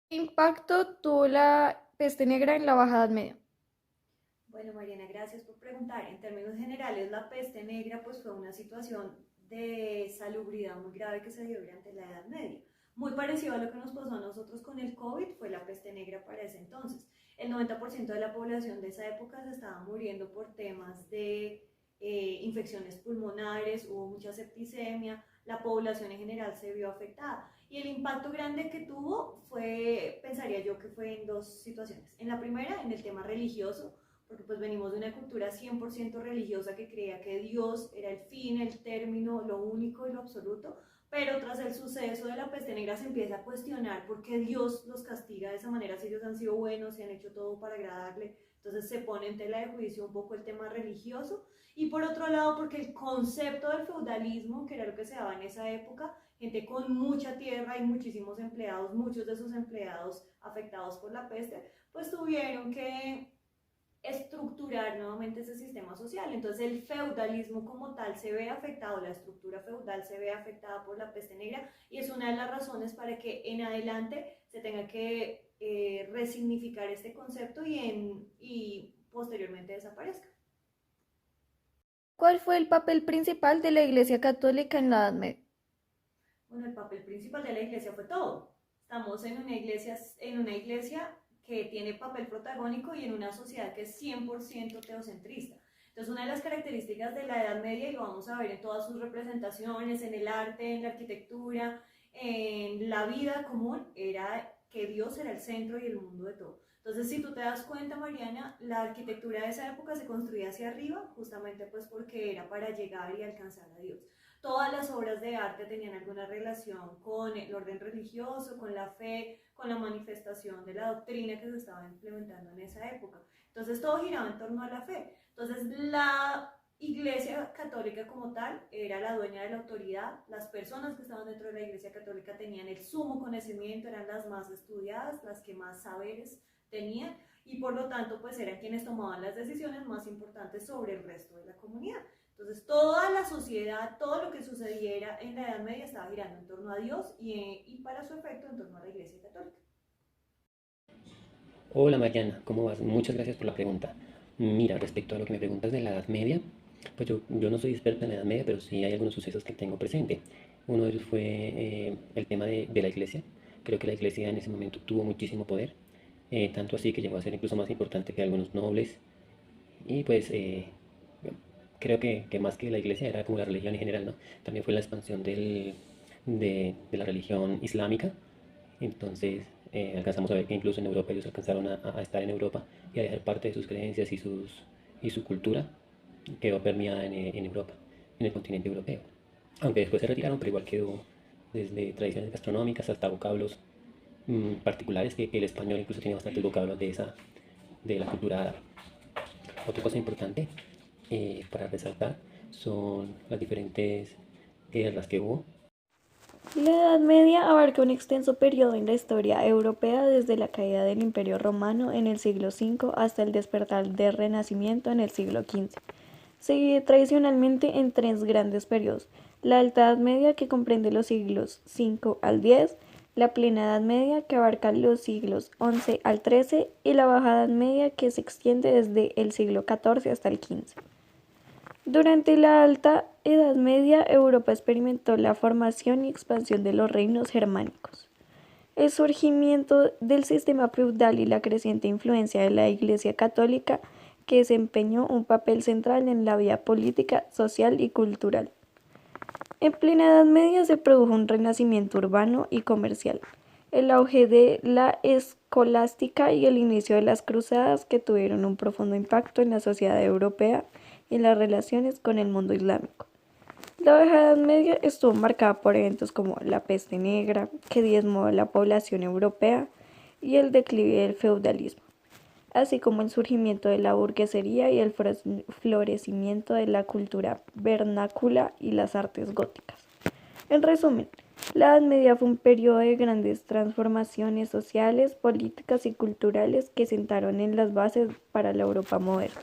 ¿Qué impacto tuvo la peste negra en la Baja Edad Media? Bueno, Mariana, gracias por preguntar. En términos generales, la peste negra pues fue una situación de salubridad muy grave que se dio durante la Edad Media. Muy parecido a lo que nos pasó a nosotros con el COVID, fue la peste negra para ese entonces. El 90% de la población de esa época se estaba muriendo por temas de infecciones pulmonares, hubo mucha septicemia, la población en general se vio afectada. Y el impacto grande que tuvo fue, pensaría yo, que fue en dos situaciones. En la primera, en el tema religioso, porque pues venimos de una cultura 100% religiosa que creía que Dios era el fin, el término, lo único y lo absoluto, pero tras el suceso de la peste negra se empieza a cuestionar por qué Dios los castiga de esa manera si ellos han sido buenos y han hecho todo para agradarle. Entonces se pone en tela de juicio un poco el tema religioso y por otro lado porque el concepto del feudalismo, que era lo que se daba en esa época, gente con mucha tierra y muchísimos empleados, muchos de sus empleados afectados por la peste, pues tuvieron que estructurar nuevamente ese sistema social. Entonces el feudalismo como tal se ve afectado, la estructura feudal se ve afectada por la peste negra y es una de las razones para que en adelante se tenga que resignificar este concepto y posteriormente desaparezca. ¿Cuál fue el papel principal de la Iglesia Católica en la Edad Media? Bueno, el papel principal de la iglesia fue todo. Estamos en una iglesia que tiene papel protagónico y en una sociedad que es 100% teocentrista. Entonces, una de las características de la Edad Media, y lo vamos a ver en todas sus representaciones, en el arte, en la arquitectura, en la vida común, era que Dios era el centro y el mundo de todo. Entonces, si tú te das cuenta, Mariana, la arquitectura de esa época se construía hacia arriba, justamente pues porque era para llegar y alcanzar a Dios. Todas las obras de arte tenían alguna relación con el orden religioso, con la fe, con la manifestación de la doctrina que se estaba implementando en esa época. Entonces todo giraba en torno a la fe. Entonces la Iglesia Católica como tal era la dueña de la autoridad. Las personas que estaban dentro de la Iglesia Católica tenían el sumo conocimiento, eran las más estudiadas, las que más saberes tenían y por lo tanto pues eran quienes tomaban las decisiones más importantes sobre el resto de la comunidad. Entonces, toda la sociedad, todo lo que sucediera en la Edad Media estaba girando en torno a Dios y para su efecto en torno a la Iglesia Católica. Hola Mariana, ¿cómo vas? Muchas gracias por la pregunta. Mira, respecto a lo que me preguntas de la Edad Media, pues yo no soy experta en la Edad Media, pero sí hay algunos sucesos que tengo presente. Uno de ellos fue el tema de la iglesia. Creo que la iglesia en ese momento tuvo muchísimo poder, tanto así que llegó a ser incluso más importante que algunos nobles. Y pues creo que más que la iglesia era como la religión en general, ¿no? También fue la expansión de la religión islámica. Entonces alcanzamos a ver que incluso en Europa ellos alcanzaron a estar en Europa y a dejar parte de sus creencias y su cultura quedó permeada en Europa, en el continente europeo. Aunque después se retiraron, pero igual quedó desde tradiciones gastronómicas hasta vocablos particulares que el español incluso tiene bastantes vocablos de la cultura árabe. Otra cosa importante para resaltar son las diferentes guerras que hubo. La Edad Media abarca un extenso periodo en la historia europea desde la caída del Imperio Romano en el siglo V hasta el despertar del Renacimiento en el siglo XV. Se divide tradicionalmente en tres grandes periodos: la Alta Edad Media, que comprende los siglos V al X, la Plena Edad Media, que abarca los siglos XI al XIII, y la Baja Edad Media, que se extiende desde el siglo XIV hasta el XV. Durante la Alta Edad Media, Europa experimentó la formación y expansión de los reinos germánicos. El surgimiento del sistema feudal y la creciente influencia de la Iglesia Católica, que desempeñó un papel central en la vida política, social y cultural. En plena Edad Media se produjo un renacimiento urbano y comercial, el auge de la escolástica y el inicio de las cruzadas, que tuvieron un profundo impacto en la sociedad europea y en las relaciones con el mundo islámico. La Baja Edad Media estuvo marcada por eventos como la peste negra, que diezmó a la población europea, y el declive del feudalismo, así como el surgimiento de la burguesería y el florecimiento de la cultura vernácula y las artes góticas. En resumen, la Edad Media fue un periodo de grandes transformaciones sociales, políticas y culturales que sentaron en las bases para la Europa moderna.